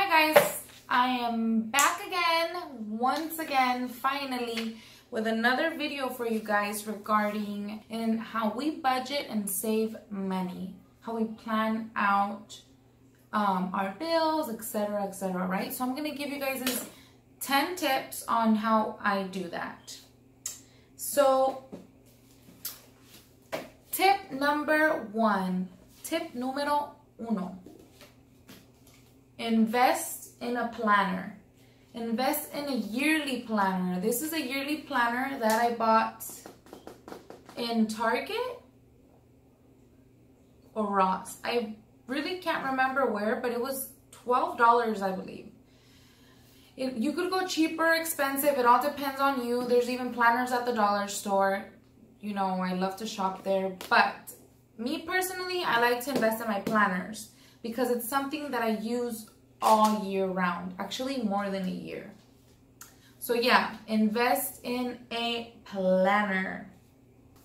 Hi guys, I am back again, once again, finally, with another video for you guys regarding how we budget and save money, how we plan out our bills, etc., right? So I'm going to give you guys 10 tips on how I do that. So tip number one, tip número uno. Invest in a planner. Invest in a yearly planner. This is a yearly planner that I bought in Target or Ross. I really can't remember where, but it was $12, I believe. You could go cheaper, expensive. It all depends on you. There's even planners at the dollar store. You know, I love to shop there. But me personally, I like to invest in my planners because it's something that I use all year round. Actually, more than a year. So yeah, invest in a planner.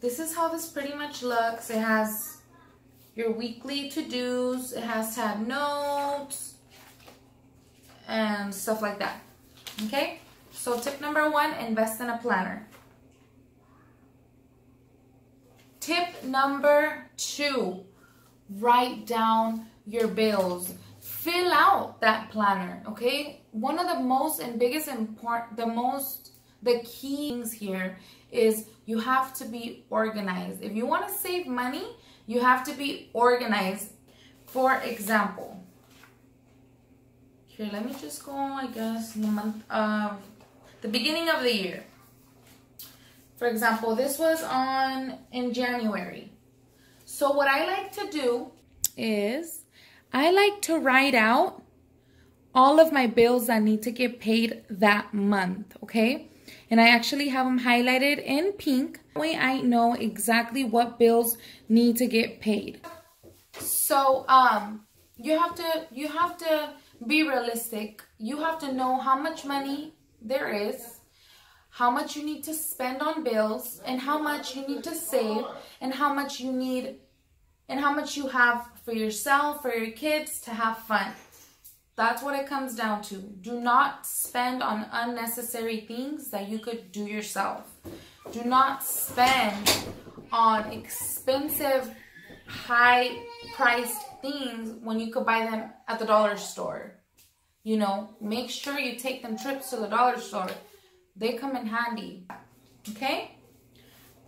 This is how this pretty much looks. It has your weekly to-dos. It has to have notes and stuff like that. Okay? So tip number one, invest in a planner. Tip number two, write down your bills. Fill out that planner, okay? One of the most and biggest the key things here is you have to be organized. If you want to save money, you have to be organized. For example, here, let me just go, I guess, in the month of the beginning of the year. For example, this was in January. So what I like to do is I like to write out all of my bills that need to get paid that month, okay? And I actually have them highlighted in pink. That way I know exactly what bills need to get paid. So you have to be realistic. You have to know how much money there is, how much you need to spend on bills, and how much you need to save, and how much you need, and how much you have for yourself, for your kids, to have fun. That's what it comes down to. Do not spend on unnecessary things that you could do yourself. Do not spend on expensive, high-priced things when you could buy them at the dollar store. You know, make sure you take them trips to the dollar store. They come in handy. Okay?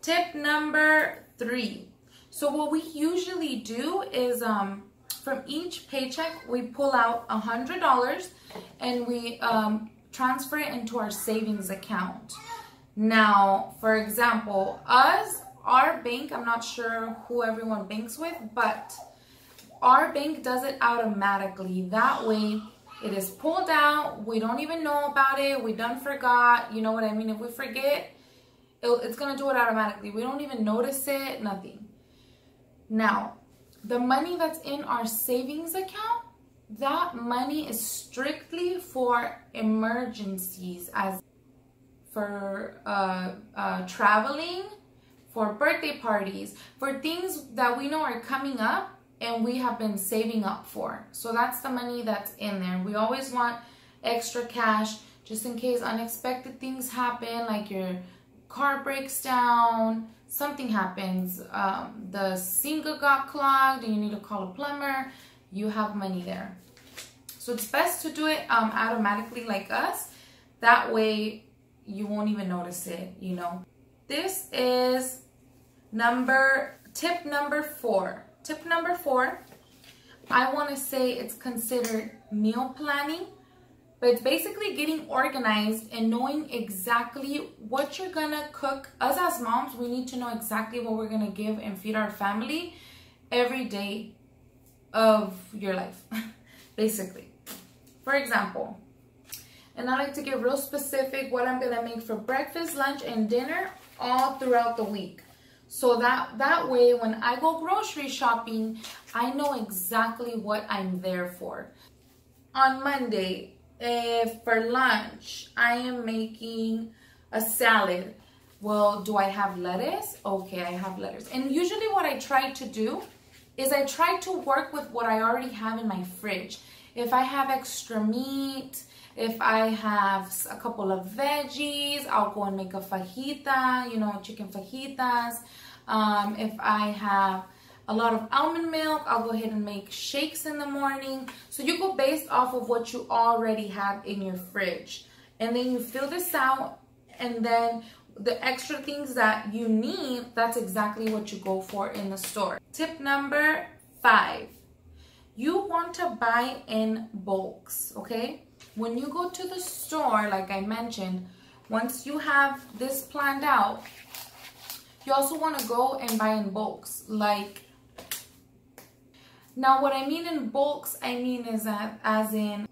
Tip number three. So what we usually do is from each paycheck, we pull out $100 and we transfer it into our savings account. Now, for example, our bank, I'm not sure who everyone banks with, but our bank does it automatically. That way, it is pulled out. We don't even know about it. We done forgot. You know what I mean? If we forget, it's going to do it automatically. We don't even notice it, nothing. Now, the money that's in our savings account, that money is strictly for emergencies, as for traveling, for birthday parties, for things that we know are coming up and we have been saving up for. So that's the money that's in there. We always want extra cash just in case unexpected things happen, like your car breaks down, something happens, the sink got clogged and you need to call a plumber, you have money there. So it's best to do it automatically like us. That way you won't even notice it, you know. This is tip number four. Tip number four, I want to say it's considered meal planning. But it's basically getting organized and knowing exactly what you're going to cook. Us as moms, we need to know exactly what we're going to give and feed our family every day of your life, basically. For example, and I like to get real specific what I'm going to make for breakfast, lunch, and dinner all throughout the week. So that way, when I go grocery shopping, I know exactly what I'm there for. On Monday, if for lunch I am making a salad, well, do I have lettuce? Okay, I have lettuce. And usually what I try to do is I try to work with what I already have in my fridge. If I have extra meat, if I have a couple of veggies, I'll go and make a fajita, you know, chicken fajitas. If I have a lot of almond milk, I'll go ahead and make shakes in the morning. So you go based off of what you already have in your fridge. And then you fill this out, and then the extra things that you need, that's exactly what you go for in the store. Tip number 5, you want to buy in bulks, okay? When you go to the store, like I mentioned, once you have this planned out, you also want to go and buy in bulks. Like, now what I mean in bulks, I mean is that as in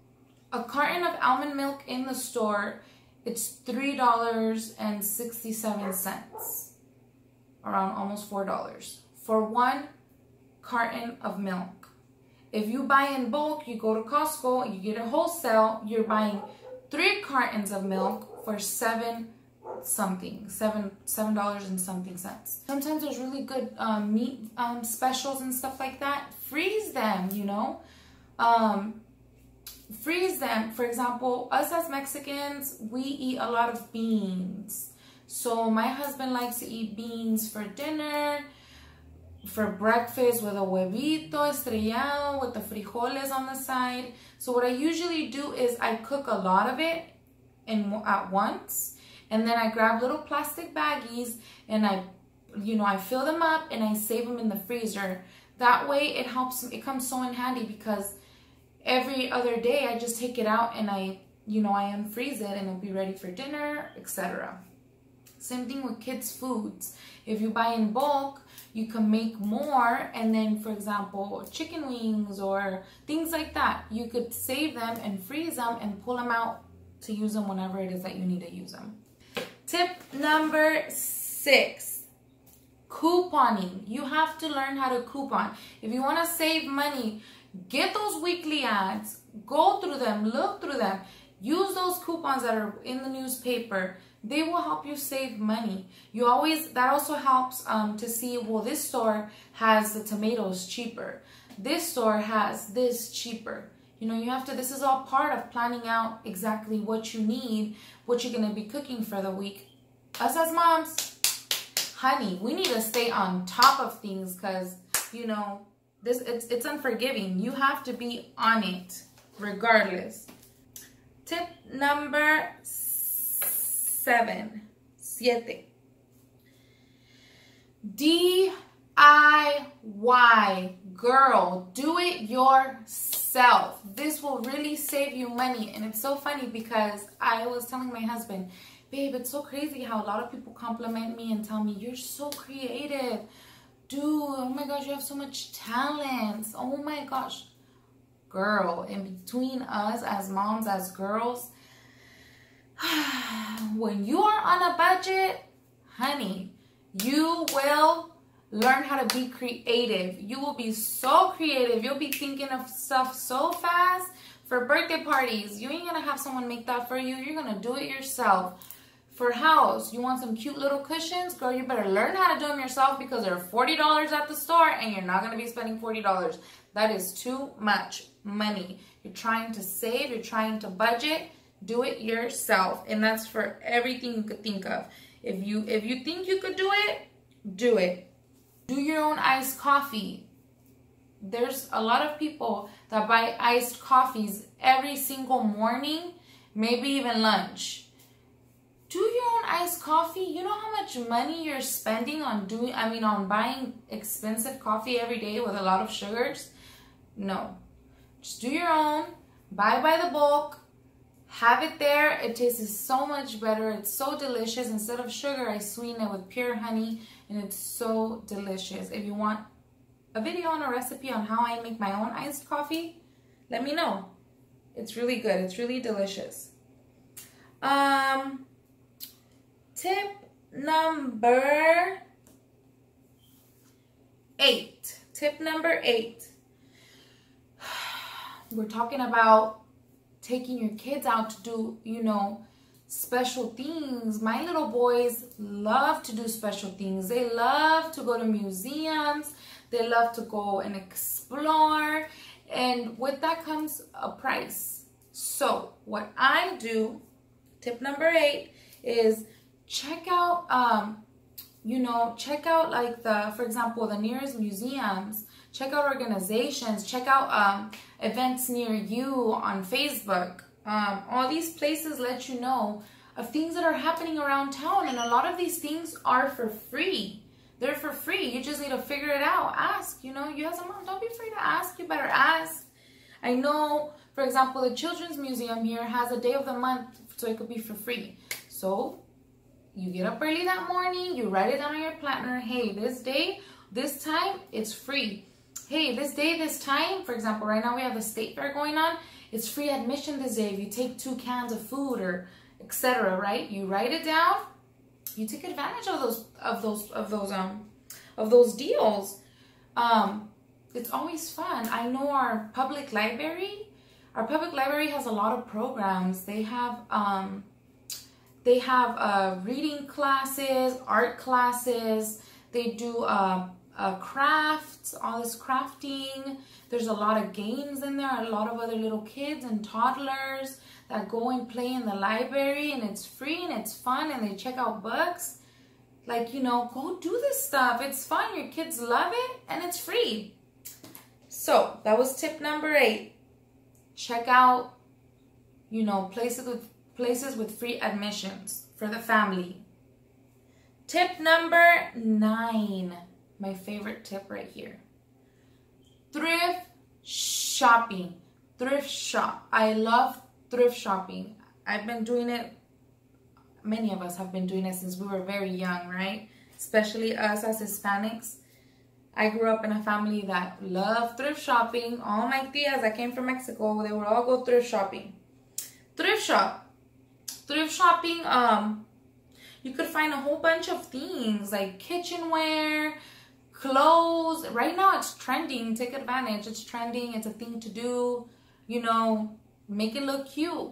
a carton of almond milk in the store, it's $3.67, around almost $4 for one carton of milk. If you buy in bulk, you go to Costco, you get a wholesale, you're buying 3 cartons of milk for $7 and something cents. Sometimes there's really good meat specials and stuff like that. Freeze them, you know. Freeze them. For example, us as Mexicans, we eat a lot of beans. So my husband likes to eat beans for dinner, for breakfast with a huevito estrellado with the frijoles on the side. So what I usually do is I cook a lot of it at once, and then I grab little plastic baggies and I fill them up and I save them in the freezer. That way it helps, it comes so in handy because every other day I just take it out and I unfreeze it and it'll be ready for dinner, etc. Same thing with kids' foods. If you buy in bulk, you can make more, and then, for example, chicken wings or things like that, you could save them and freeze them and pull them out to use them whenever it is that you need to use them. Tip number 6, couponing. You have to learn how to coupon. If you want to save money, get those weekly ads, go through them, look through them, use those coupons that are in the newspaper. They will help you save money. That also helps to see, well, this store has the tomatoes cheaper. This store has this cheaper. You know, this is all part of planning out exactly what you need, what you're going to be cooking for the week. Us as moms, honey, we need to stay on top of things because, you know, it's unforgiving. You have to be on it regardless. Tip number 7. DIY. Girl, do it yourself. This will really save you money. And it's so funny because I was telling my husband, babe, it's so crazy how a lot of people compliment me and tell me, you're so creative. Dude, oh my gosh, you have so much talent. Oh my gosh. Girl, in between us as moms, as girls, when you are on a budget, honey, you will learn how to be creative. You will be so creative. You'll be thinking of stuff so fast. For birthday parties, you ain't gonna have someone make that for you. You're gonna do it yourself. For house, you want some cute little cushions? Girl, you better learn how to do them yourself because they're $40 at the store and you're not gonna be spending $40. That is too much money. You're trying to save, you're trying to budget. Do it yourself, and that's for everything you could think of. If you think you could do it, do it. Do your own iced coffee. There's a lot of people that buy iced coffees every single morning, maybe even lunch. Do your own iced coffee. You know how much money you're spending on buying expensive coffee every day with a lot of sugars? No. Just do your own. Buy by the bulk. Have it there. It tastes so much better. It's so delicious. Instead of sugar, I sweeten it with pure honey, and it's so delicious. If you want a video on a recipe on how I make my own iced coffee, let me know. It's really good. It's really delicious. Tip number 8. Tip number 8. We're talking about taking your kids out to do, special things. My little boys love to do special things. They love to go to museums. They love to go and explore. And with that comes a price. So what I do, tip number 8, is check out, check out like for example, the nearest museums, check out organizations, check out events near you on Facebook. All these places let you know of things that are happening around town, and a lot of these things are for free. They're for free. You just need to figure it out. Ask, you have some mom, don't be afraid to ask. You better ask. I know, for example, the Children's Museum here has a day of the month, so it could be for free. So you get up early that morning, you write it down on your planner. Hey, this day, this time, it's free. Hey, this day, this time, for example, right now we have the state fair going on. It's free admission this day if you take 2 cans of food or etc. Right? You write it down. You take advantage of those deals. It's always fun. I know our public library has a lot of programs. They have reading classes, art classes. They do crafts, all this crafting. There's a lot of games in there, a lot of other little kids and toddlers that go and play in the library, and it's free and it's fun, and they check out books. Like, go do this stuff. It's fun. Your kids love it, and it's free. So that was tip number 8. Check out, places with free admissions for the family. Tip number 9, my favorite tip right here. Thrift shopping. Thrift shop. I love thrift shopping. I've been doing it. Many of us have been doing it since we were very young, right? Especially us as Hispanics. I grew up in a family that loved thrift shopping. All my tias that came from Mexico, they would all go thrift shopping. Thrift shop. Thrift shopping, you could find a whole bunch of things like kitchenware, clothes. Right now it's trending. Take advantage. It's trending. It's a thing to do. Make it look cute.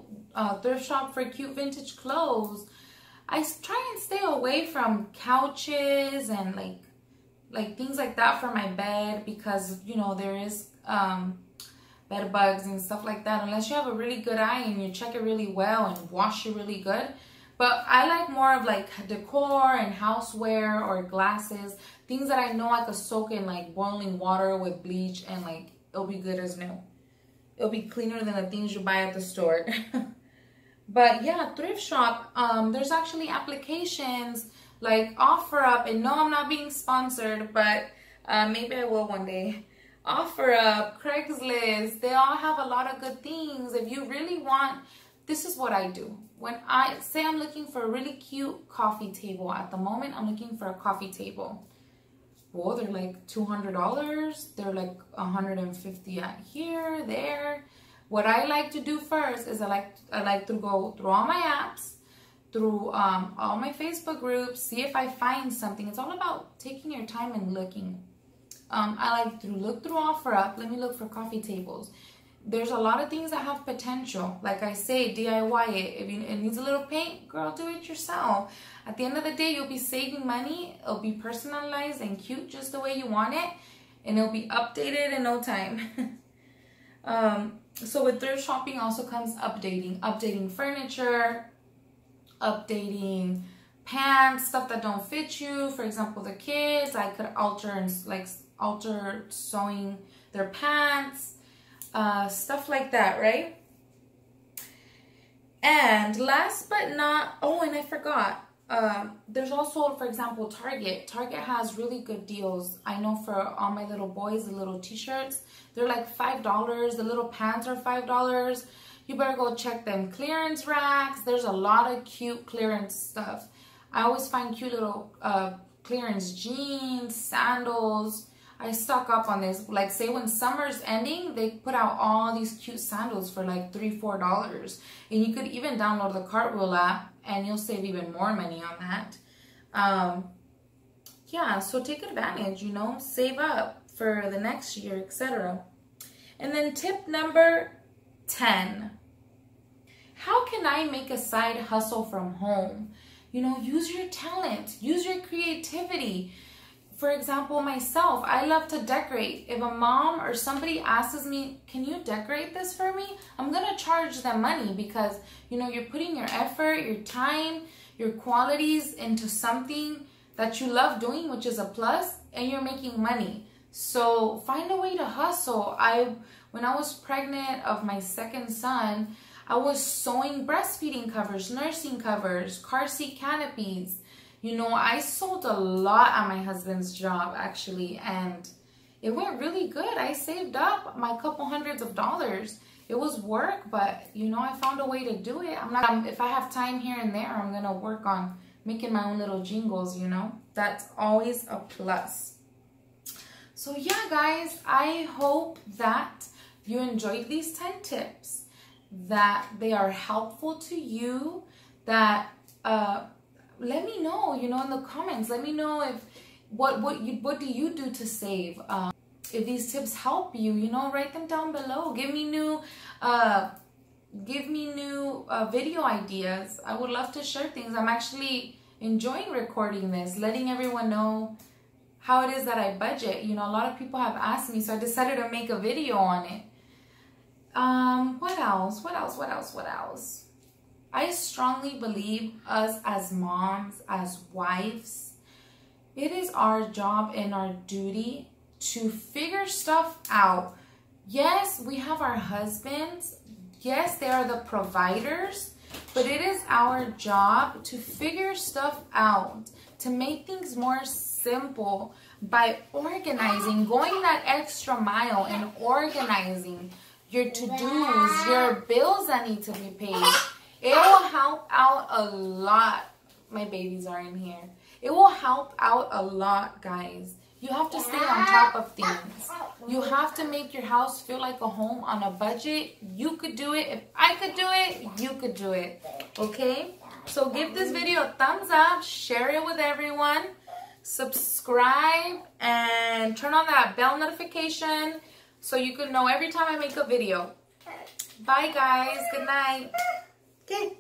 Thrift shop for cute vintage clothes. I try and stay away from couches and like things like that for my bed, because there is bed bugs and stuff like that, unless you have a really good eye and you check it really well and wash it really good. But I like more of like decor and houseware or glasses, things that I know I could soak in like boiling water with bleach, and like it'll be good as new. It'll be cleaner than the things you buy at the store. But yeah, thrift shop, there's actually applications like OfferUp, and no, I'm not being sponsored, but maybe I will one day. OfferUp, Craigslist, they all have a lot of good things. If you really want, this is what I do. When I say I'm looking for a really cute coffee table, at the moment I'm looking for a coffee table. Well, they're like $200. They're like $150 at here, there. What I like to do first is I like to go through all my apps, through all my Facebook groups, see if I find something. It's all about taking your time and looking. I like to look through OfferUp. Let me look for coffee tables. There's a lot of things that have potential. Like I say, DIY it. If it needs a little paint, girl, do it yourself. At the end of the day, you'll be saving money. It'll be personalized and cute just the way you want it. And it'll be updated in no time. So with thrift shopping also comes updating furniture, updating pants, stuff that don't fit you. For example, the kids, I could alter sewing their pants, stuff like that, right? And last but not, and I forgot, there's also, for example, Target. Target has really good deals. I know for all my little boys, the little t-shirts, they're like $5. The little pants are $5. You better go check them. Clearance racks, there's a lot of cute clearance stuff. I always find cute little clearance jeans, sandals. I stock up on this. Like, say when summer's ending, they put out all these cute sandals for like $3, $4. And you could even download the Cartwheel app and you'll save even more money on that. Yeah, so take advantage, save up for the next year, etc. And then tip number 10. How can I make a side hustle from home? Use your talent, use your creativity. for example, myself, I love to decorate. If a mom or somebody asks me, can you decorate this for me? I'm going to charge them money because, you know, you're putting your effort, your time, your qualities into something that you love doing, which is a plus, and you're making money. So find a way to hustle. When I was pregnant of my second son, I was sewing breastfeeding covers, nursing covers, car seat canopies. You know, I sold a lot at my husband's job, actually, and it went really good. I saved up my couple hundreds of dollars. It was work, but, you know, I found a way to do it. If I have time here and there, I'm going to work on making my own little jingles, you know. That's always a plus. So, yeah, guys, I hope that you enjoyed these 10 tips, that they are helpful to you, that let me know, you know, in the comments. Let me know if what do you do to save? If these tips help you, you know, write them down below. Give me new video ideas. I would love to share things. I'm actually enjoying recording this, letting everyone know how it is that I budget. You know, a lot of people have asked me, so I decided to make a video on it. What else? I strongly believe us as moms, as wives, it is our job and our duty to figure stuff out. Yes, we have our husbands. Yes, they are the providers, but it is our job to figure stuff out, to make things more simple by organizing, going that extra mile and organizing your to-dos, your bills that need to be paid. It will help out a lot. My babies are in here. It will help out a lot, guys. You have to stay on top of things. You have to make your house feel like a home on a budget. You could do it. If I could do it, you could do it. Okay? So give this video a thumbs up. Share it with everyone. Subscribe and turn on that bell notification so you can know every time I make a video. Bye, guys. Good night. Okay.